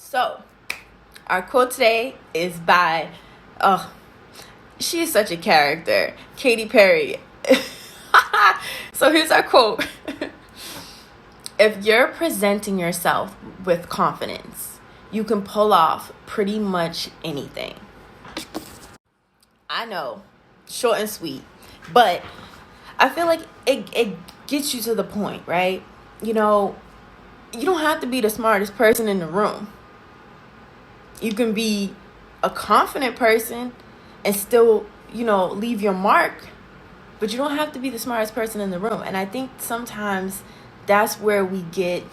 So, our quote today is by, she is such a character, Katy Perry. So here's our quote. If you're presenting yourself with confidence, you can pull off pretty much anything. I know, short and sweet, but I feel like it gets you to the point, right? You know, you don't have to be the smartest person in the room. You can be a confident person and still, leave your mark, but you don't have to be the smartest person in the room. And I think sometimes that's where we get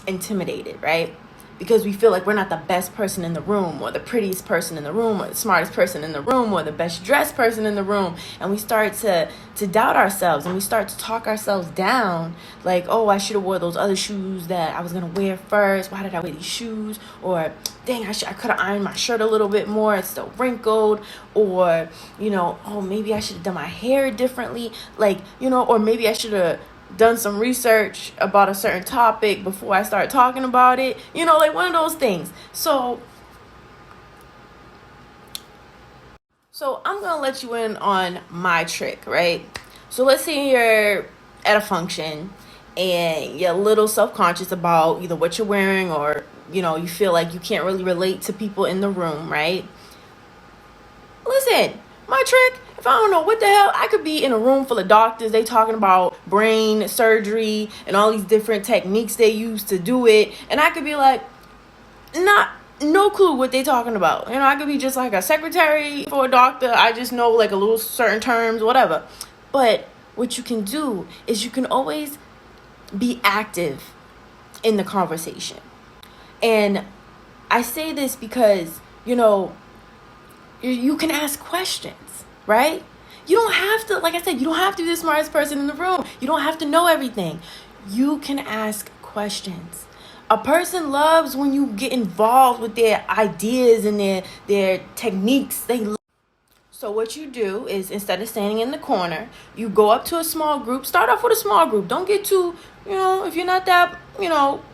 intimidated, right? Because we feel like we're not the best person in the room, or the prettiest person in the room, or the smartest person in the room, or the best dressed person in the room. And we start to doubt ourselves, and we start to talk ourselves down, like, oh, I should have wore those other shoes that I was going to wear first. Why did I wear these shoes? Or, dang, I could have ironed my shirt a little bit more. It's still wrinkled. Or, oh, maybe I should have done my hair differently. Or maybe I should have done some research about a certain topic before I start talking about it. One of those things. So I'm going to let you in on my trick, right? So let's say you're at a function and you're a little self-conscious about either what you're wearing, or, you feel like you can't really relate to people in the room, right? Listen, my trick, if I don't know what the hell, I could be in a room full of doctors. They talking about brain surgery and all these different techniques they use to do it. And I could be like, no clue what they talking about. I could be just like a secretary for a doctor. I just know like a little certain terms, whatever. But what you can do is you can always be active in the conversation. And I say this because, you can ask questions, right? You don't have to, like I said, you don't have to be the smartest person in the room. You don't have to know everything. You can ask questions. A person loves when you get involved with their ideas and their techniques. So what you do is, instead of standing in the corner, you go up to a small group. Start off with a small group. Don't get too, if you're not that,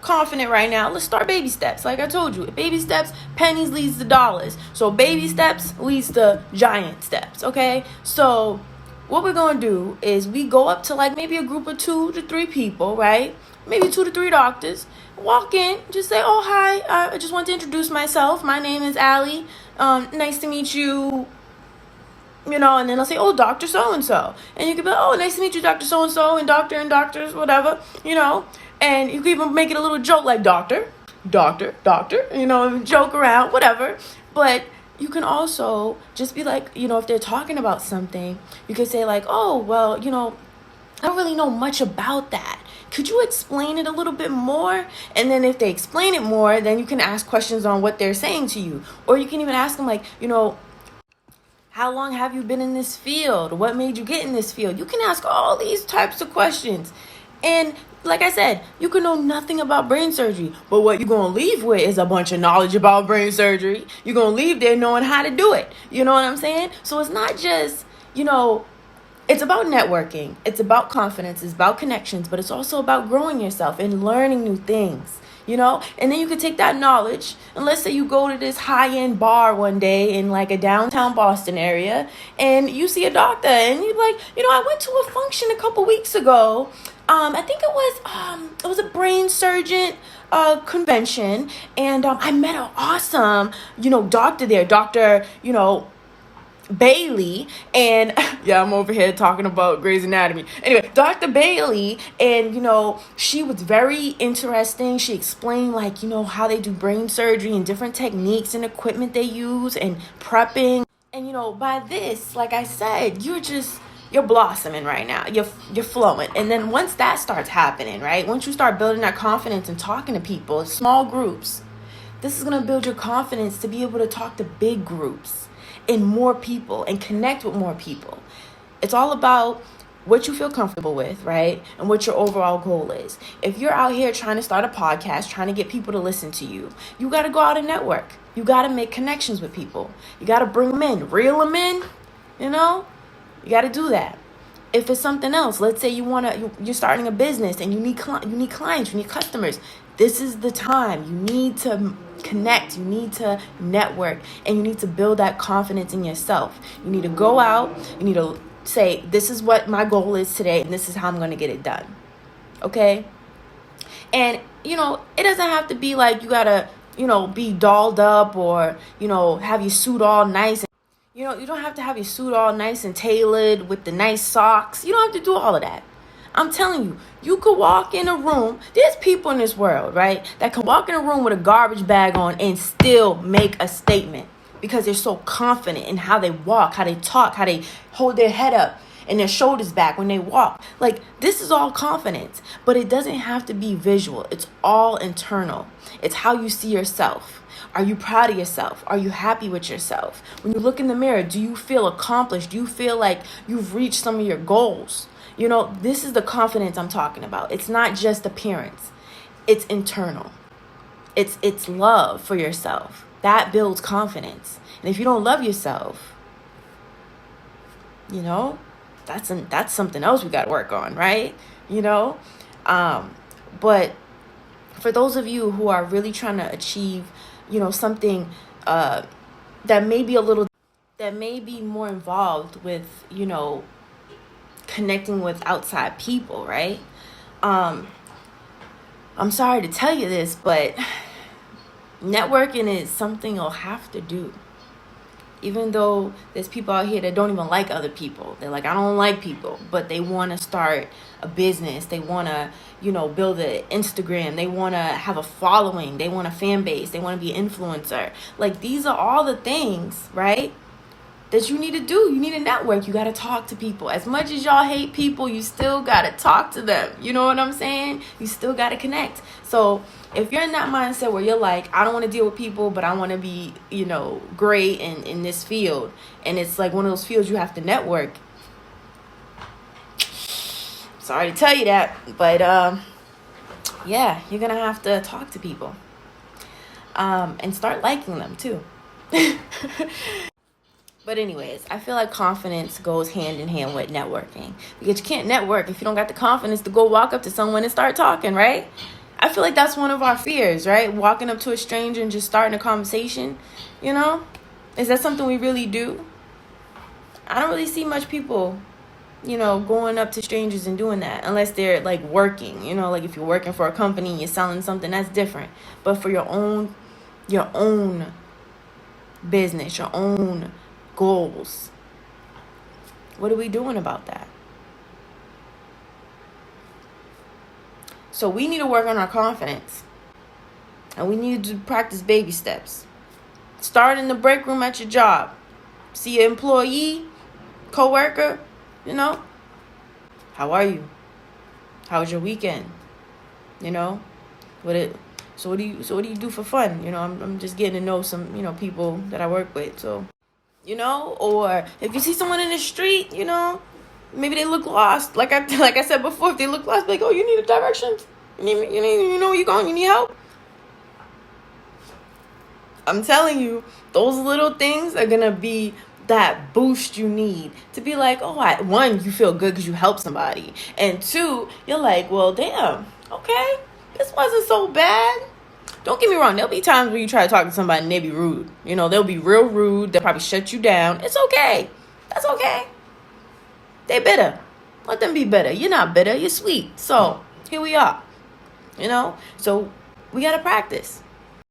confident right now, let's start baby steps. Like I told you, baby steps, pennies leads to dollars. So baby steps leads to giant steps, okay? So what we're going to do is we go up to like maybe a group of 2 to 3 people, right? Maybe 2 to 3 doctors. Walk in, just say, oh, hi, I just want to introduce myself. My name is Allie. Nice to meet you. And then they'll say, oh, Dr. So-and-so. And you can be like, oh, nice to meet you, Dr. So-and-so, and doctors, whatever, And you can even make it a little joke like doctor, and joke around, whatever. But you can also just be like, if they're talking about something, you can say like, oh, well, I don't really know much about that. Could you explain it a little bit more? And then if they explain it more, then you can ask questions on what they're saying to you. Or you can even ask them like, how long have you been in this field? What made you get in this field? You can ask all these types of questions. And like I said, you can know nothing about brain surgery, but what you're going to leave with is a bunch of knowledge about brain surgery. You're going to leave there knowing how to do it. You know what I'm saying? So it's not just, it's about networking. It's about confidence. It's about connections, but it's also about growing yourself and learning new things. And then you could take that knowledge, and let's say you go to this high-end bar one day in like a downtown Boston area, and you see a doctor, and you're like, I went to a function a couple weeks ago. I think it was a brain surgeon convention, and I met an awesome, doctor there, Dr. Bailey. And yeah, I'm over here talking about Grey's Anatomy. Anyway, Dr. Bailey, and she was very interesting. She explained like, how they do brain surgery and different techniques and equipment they use and prepping. And by this, like I said, you're blossoming right now. You're flowing. And then once that starts happening, right? Once you start building that confidence and talking to people, small groups, this is going to build your confidence to be able to talk to big groups and more people and connect with more people. It's all about what you feel comfortable with, right? And what your overall goal is. If you're out here trying to start a podcast, trying to get people to listen to you, you got to go out and network. You got to make connections with people. You got to bring them in, reel them in, you got to do that. If it's something else, let's say you're starting a business and you need clients, you need customers. This is the time. You need to connect. You need to network, and you need to build that confidence in yourself. You need to go out. You need to say, this is what my goal is today, and this is how I'm going to get it done. Okay? And, it doesn't have to be like you got to, be dolled up or, have your suit all nice. You don't have to have your suit all nice and tailored with the nice socks. You don't have to do all of that. I'm telling you, you could walk in a room. There's people in this world, right, that can walk in a room with a garbage bag on and still make a statement because they're so confident in how they walk, how they talk, how they hold their head up and their shoulders back when they walk. Like, this is all confidence, but it doesn't have to be visual. It's all internal. It's how you see yourself. Are you proud of yourself? Are you happy with yourself? When you look in the mirror, do you feel accomplished? Do you feel like you've reached some of your goals? This is the confidence I'm talking about. It's not just appearance. It's internal. It's love for yourself. That builds confidence. And if you don't love yourself, that's something else we got to work on, right? But for those of you who are really trying to achieve, something that may be more involved with, connecting with outside people, right? I'm sorry to tell you this, but networking is something you'll have to do. Even though there's people out here that don't even like other people. They're like, I don't like people, but they want to start a business. They want to, build an Instagram. They want to have a following. They want a fan base. They want to be an influencer. Like, these are all the things, right, that you need to do. You need to network. You got to talk to people. As much as y'all hate people, you still got to talk to them. You know what I'm saying? You still got to connect. So if you're in that mindset where you're like, I don't want to deal with people, but I want to be, great in this field, and it's like one of those fields you have to network. Sorry to tell you that, but yeah, you're going to have to talk to people and start liking them too. But anyways, I feel like confidence goes hand in hand with networking, because you can't network if you don't got the confidence to go walk up to someone and start talking, right? I feel like that's one of our fears, right? Walking up to a stranger and just starting a conversation, Is that something we really do? I don't really see much people, going up to strangers and doing that unless they're like working, like if you're working for a company and you're selling something, that's different. But for your own business, your own goals, what are we doing about that? So we need to work on our confidence, and we need to practice baby steps. Start in the break room at your job. See your employee, coworker, how are you? How was your weekend? So what do you do for fun? I'm just getting to know some, people that I work with. So, or if you see someone in the street, maybe they look lost. Like I said before, if they look lost, like, oh, you need a direction? You know where you're going? You need help? I'm telling you, those little things are going to be that boost you need to be like, oh, one, you feel good because you helped somebody. And two, you're like, well, damn, okay, this wasn't so bad. Don't get me wrong. There'll be times where you try to talk to somebody and they'll be rude. They'll be real rude. They'll probably shut you down. It's okay. That's okay. They bitter. Let them be bitter. You're not bitter. You're sweet. So here we are. So we got to practice.